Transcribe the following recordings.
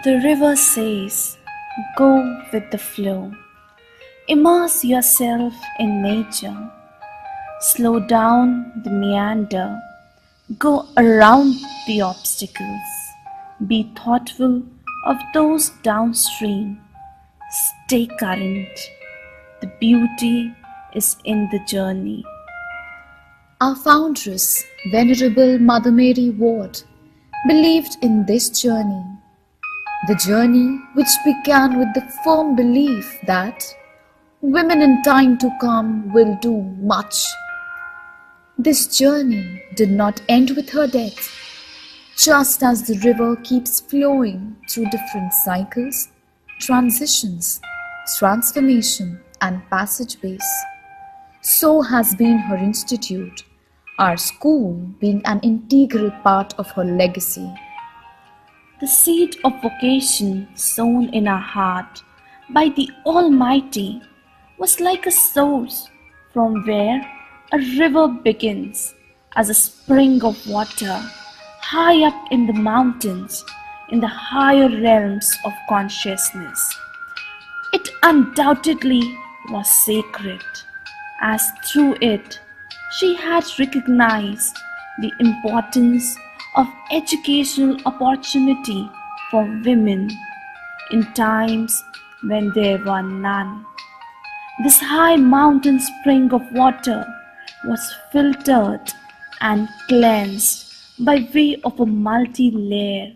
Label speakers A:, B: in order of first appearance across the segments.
A: The river says, go with the flow. Immerse yourself in nature. Slow down the meander. Go around the obstacles. Be thoughtful of those downstream. Stay current. The beauty is in the journey.
B: Our foundress, Venerable Mother Mary Ward, believed in this journey. The journey which began with the firm belief that women in time to come will do much. This journey did not end with her death. Just as the river keeps flowing through different cycles, transitions, transformation, and passageways, so has been her institute, our school being an integral part of her legacy.
A: The seed of vocation sown in our heart by the Almighty was like a source from where a river begins as a spring of water high up in the mountains in the higher realms of consciousness. It undoubtedly was sacred, as through it she had recognized the importance of educational opportunity for women in times when there were none. This high mountain spring of water was filtered and cleansed by way of a multi-layer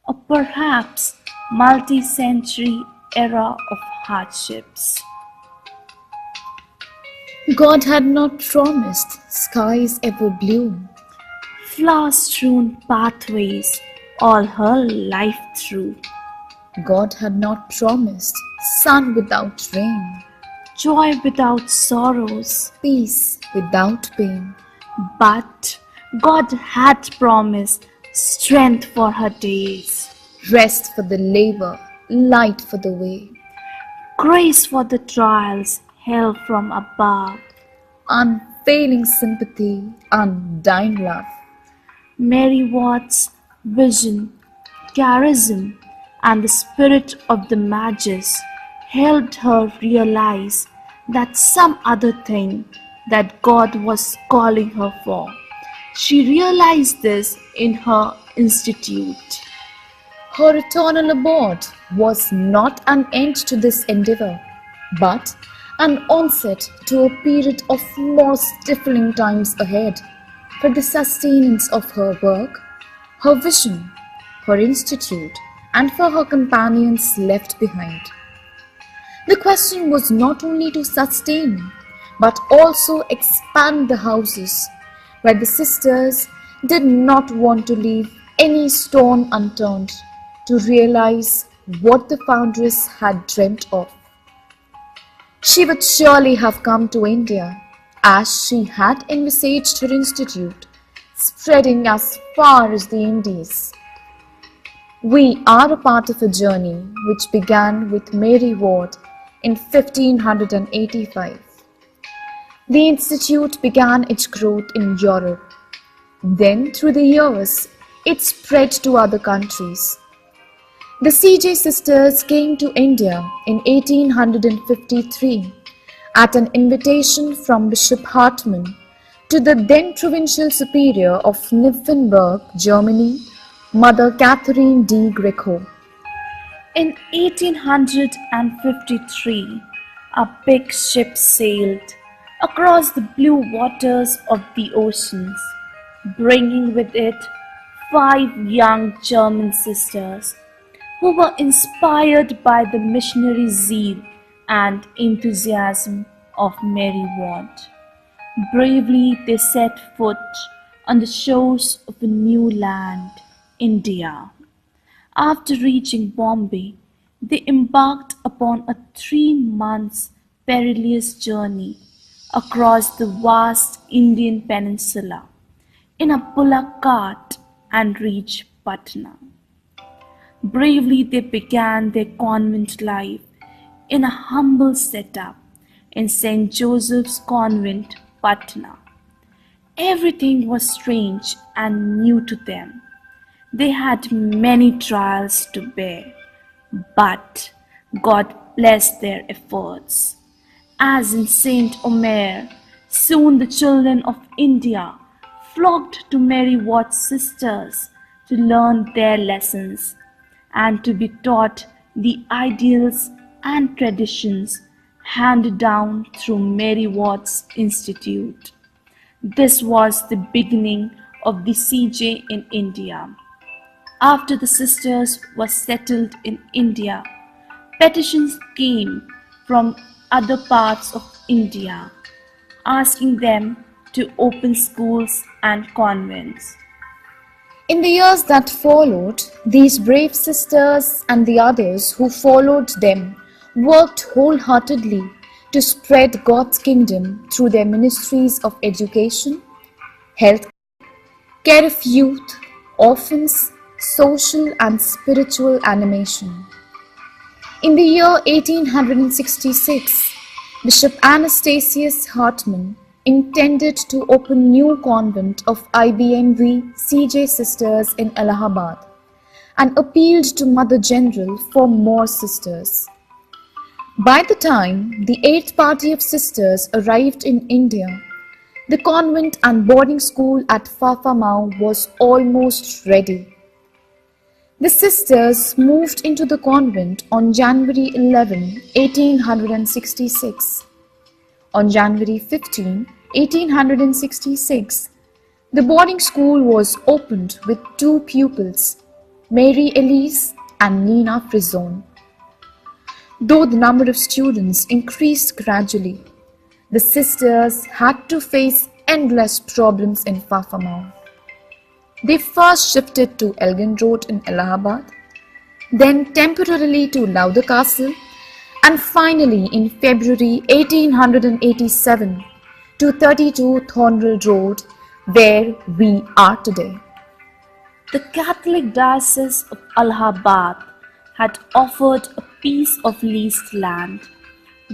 A: or perhaps multi-century era of hardships.
B: God had not promised skies ever blue,
A: Flower-strewn pathways all her life through,
B: God had not promised sun without rain,
A: joy without sorrows,
B: peace without pain.
A: but God had promised strength for her days,
B: Rest for the labor, light for the way,
A: grace for the trials held from above.
B: unfailing sympathy, undying love.
A: Mary Ward's vision, charism, and the spirit of the Magus helped her realize that some other thing that God was calling her for. She realized this in her institute.
B: Her eternal abode was not an end to this endeavor, but an onset to a period of more stifling times ahead for the sustenance of her work, her vision, her institute, and for her companions left behind. The question was not only to sustain, but also expand the houses where the sisters did not want to leave any stone unturned to realize what the foundress had dreamt of. She would surely have come to India as she had envisaged her institute, spreading as far as the Indies. We are a part of a journey which began with Mary Ward in 1585. The institute began its growth in Europe. Then, through the years, it spread to other countries. The C.J. sisters came to India in 1853 at an invitation from Bishop Hartmann to the then provincial superior of Nymphenburg, Germany, Mother Catherine de Greco.
A: In 1853, a big ship sailed across the blue waters of the oceans, bringing with it 5 young German sisters who were inspired by the missionary zeal and enthusiasm of Mary Ward. Bravely they set foot on the shores of a new land, India. After reaching Bombay, they embarked upon a 3 months perilous journey across the vast Indian peninsula in a bullock cart and reached Patna. Bravely they began their convent life in a humble setup in St. Joseph's Convent, Patna. Everything was strange and new to them. They had many trials to bear, But God blessed their efforts. As in Saint Omer, soon the children of India flocked to Mary Watt's sisters to learn their lessons and to be taught the ideals and traditions handed down through Mary Watt's Institute. This was the beginning of the CJ in India. After the sisters were settled in India, petitions came from other parts of India asking them to open schools and convents.
B: In the years that followed, these brave sisters and the others who followed them worked wholeheartedly to spread God's kingdom through their ministries of education, health, care of youth, orphans, social and spiritual animation. In the year 1866, Bishop Anastasius Hartman intended to open new convent of IBMV CJ Sisters in Allahabad and appealed to Mother General for more sisters. By the time the eighth party of sisters arrived in India, the convent and boarding school at Fafamau was almost ready. The sisters moved into the convent on January 11, 1866. On January 15, 1866, the boarding school was opened with two pupils, Mary Elise and Nina Frison. Though the number of students increased gradually, the sisters had to face endless problems in Fafamau. They first shifted to Elgin Road in Allahabad, then temporarily to Lauder Castle, and finally in February 1887 to 32 Thornhill Road, where we are today.
A: The Catholic Diocese of Allahabad had offered a piece of leased land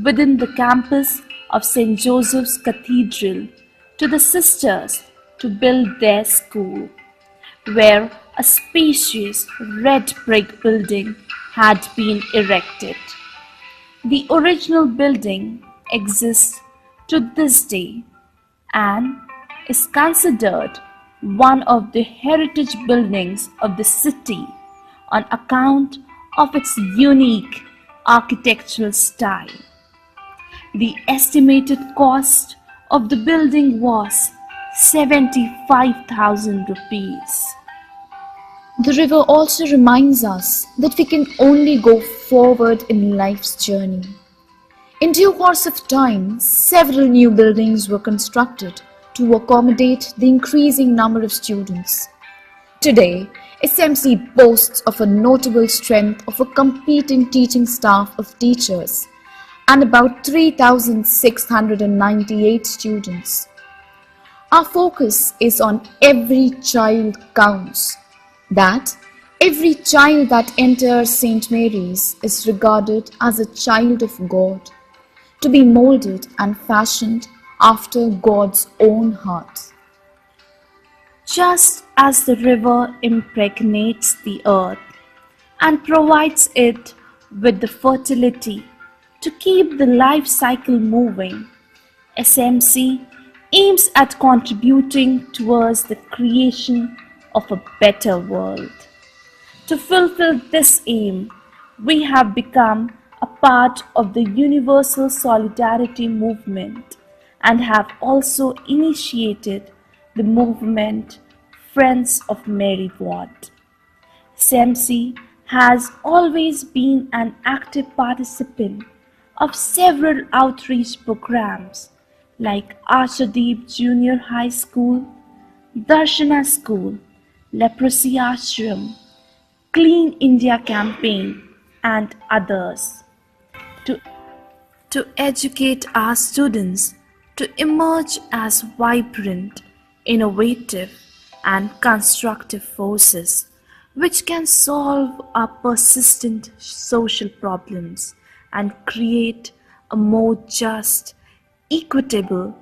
A: within the campus of St. Joseph's Cathedral to the sisters to build their school, where a spacious red brick building had been erected. The original building exists to this day and is considered one of the heritage buildings of the city on account of its unique architectural style. The estimated cost of the building was 75,000 rupees.
B: The river also reminds us that we can only go forward in life's journey. In due course of time, several new buildings were constructed to accommodate the increasing number of students. Today, SMC boasts of a notable strength of a competent teaching staff of teachers and about 3,698 students. Our focus is on every child counts, that every child that enters St. Mary's is regarded as a child of God, to be molded and fashioned after God's own heart.
A: Just as the river impregnates the earth and provides it with the fertility to keep the life cycle moving, SMC aims at contributing towards the creation of a better world. To fulfill this aim, we have become a part of the Universal Solidarity Movement and have also initiated the movement Friends of Mary Watt. SMC has always been an active participant of several outreach programs like Archadeep Junior High School, Darshana School, Leprosy Ashram, Clean India Campaign, and others. To educate our students to emerge as vibrant, innovative, and constructive forces which can solve our persistent social problems and create a more just, equitable,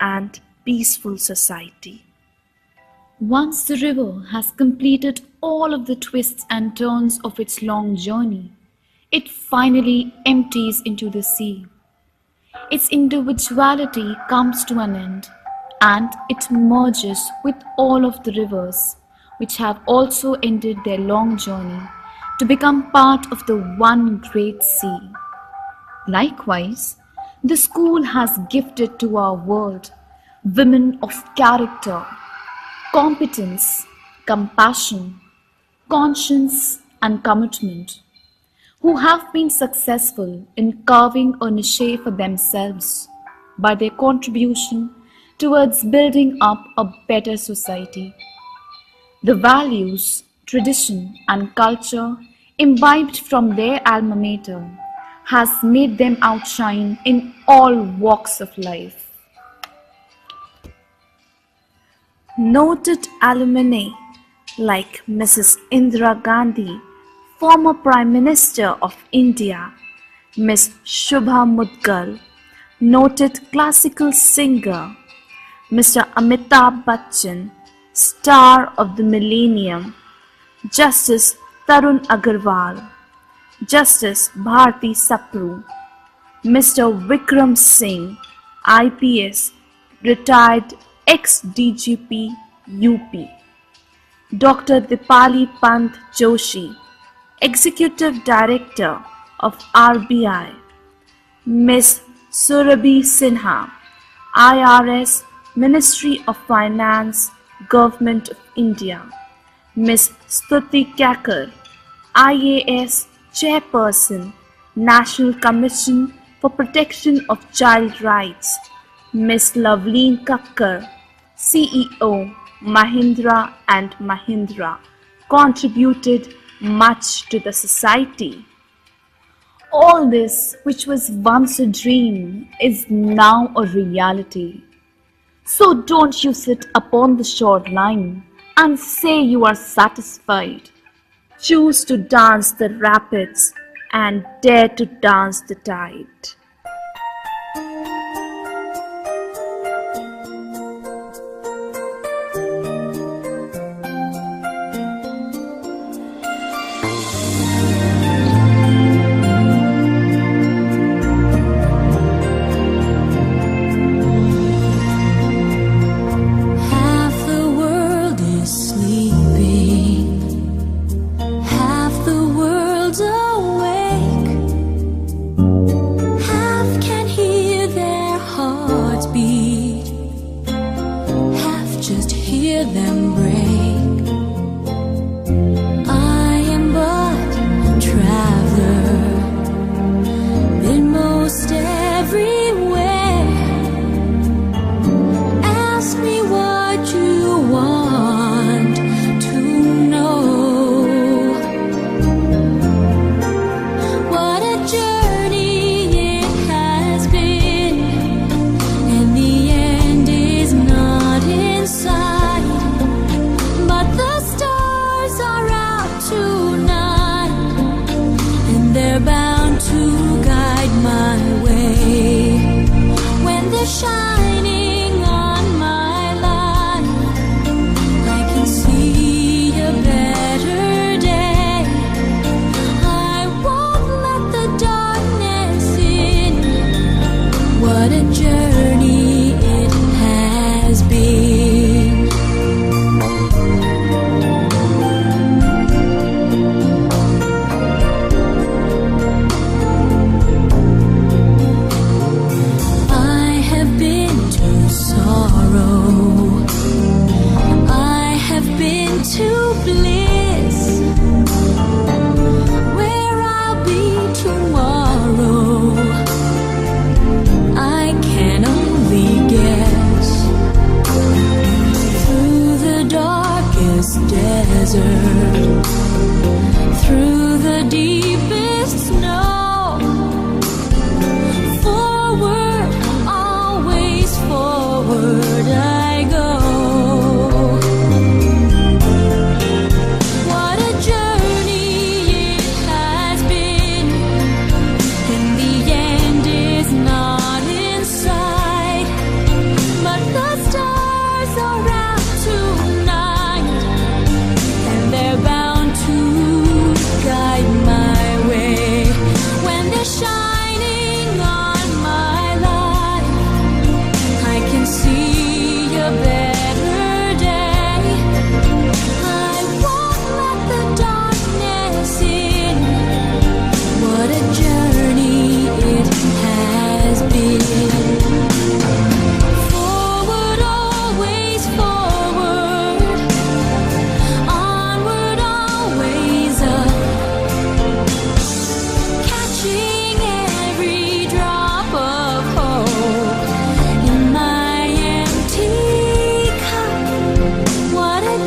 A: and peaceful society.
B: Once the river has completed all of the twists and turns of its long journey,
A: it finally empties into the sea. Its individuality comes to an end, and it merges with all of the rivers, which have also ended their long journey to become part of the one great sea. Likewise, the school has gifted to our world women of character, competence, compassion, conscience, and commitment, who have been successful in carving a niche for themselves by their contribution towards building up a better society. The values, tradition, and culture imbibed from their alma mater has made them outshine in all walks of life. Noted alumni like Mrs. Indira Gandhi, former Prime Minister of India, Miss Shubha Mudgal, noted classical singer, Mr. Amitabh Bachchan, star of the millennium, Justice Tarun Agarwal, Justice Bharti Sapru, Mr. Vikram Singh, IPS, retired ex-DGP UP, Dr. Dipali Pant Joshi, Executive Director of RBI, Ms. Surabhi Sinha, IRS, Ministry of Finance, Government of India, Ms. Stuti Kakar, IAS Chairperson, National Commission for Protection of Child Rights, Ms. Loveleen Kakkar, CEO, Mahindra and Mahindra, contributed much to the society. All this, which was once a dream, is now a reality. So don't you sit upon the shoreline and say you are satisfied. Choose to dance the rapids and dare to dance the tide.
B: They're bound to guide my way.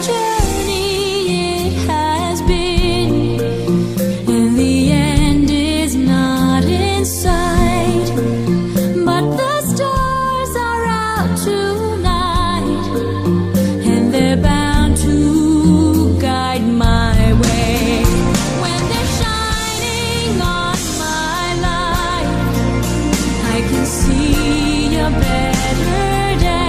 C: journey it has been, and the end is not in sight. But the stars are out tonight, and they're bound to guide my way. When they're shining on my life, I can see a better day.